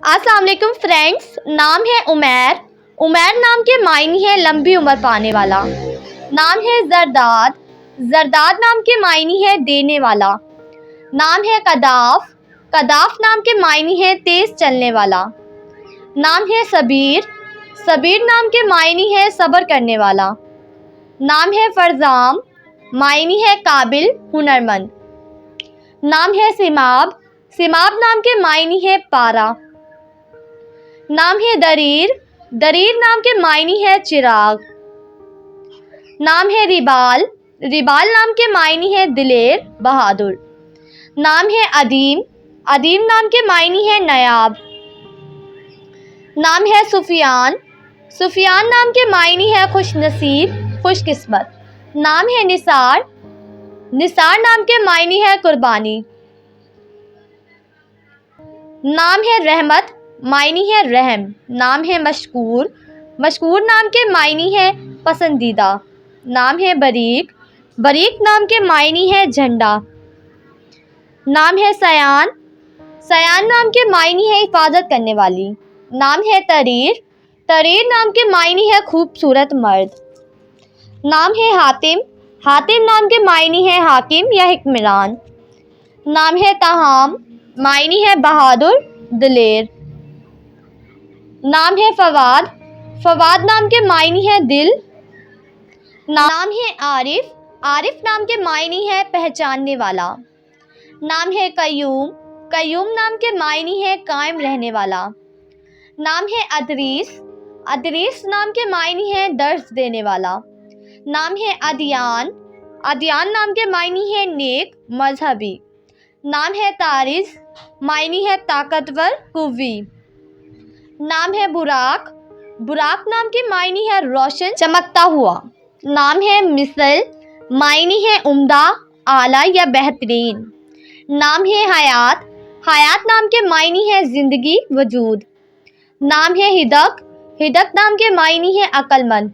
अस्सलाम वालेकुम फ्रेंड्स। नाम है उमैर। उमैर नाम के मायने है लंबी उम्र पाने वाला। नाम है जरदाद। जरदाद नाम के मायने है देने वाला। नाम है कदाफ। कदाफ नाम के मायने है तेज चलने वाला। नाम है सबीर। सबीर नाम के मायने है सब्र करने वाला। नाम है फरजाम। मायने है काबिल हुनरमंद। नाम है सिमाब। सिमाब नाम के मायने है पारा। नाम है दरीर। दरीर नाम के मायने है चिराग। नाम है रिबाल। रिबाल नाम के मायने है दिलेर बहादुर। नाम है अदीम। अदीम नाम के मायने है नायाब। नाम है सुफियान। सुफियान नाम के मायने है खुशनसीब खुशकिस्मत। नाम है निसार। निसार नाम के मायने है कुर्बानी। नाम है रहमत। मायने है रहम। नाम है मशकूर। मशकूर नाम के मायने है पसंदीदा। नाम है बरीक। बरीक नाम के मायने है झंडा। नाम है सयान। सयान नाम के मायने है हिफाजत करने वाली। नाम है तरीर। तरीर नाम के मायने है खूबसूरत मर्द। नाम है हातिम। हातिम नाम के मायने है हाकिम या हिक्मरान। नाम है तहाम। मायने है बहादुर दिलेर। नाम है फवाद। फवाद नाम के मायने है दिल। नाम है आरिफ। आरिफ नाम के मायने है पहचानने वाला। नाम है कयूम। कयूम नाम के मायने है कायम रहने वाला। नाम है अदरीस। अदरीस नाम के मायने है दर्स देने वाला। नाम है अदियान। अदियान नाम के मायने है नेक मजहबी। नाम है तारिज। मायने है ताकतवर कुव्वी। नाम है बुराक। बुराक नाम के मायने है रोशन चमकता हुआ। नाम है मिसल। मायने है उम्दा आला या बेहतरीन। नाम है हयात। हयात नाम के मायने है जिंदगी वजूद। नाम है हिदक। हिदक नाम के मायने है अक्लमंद।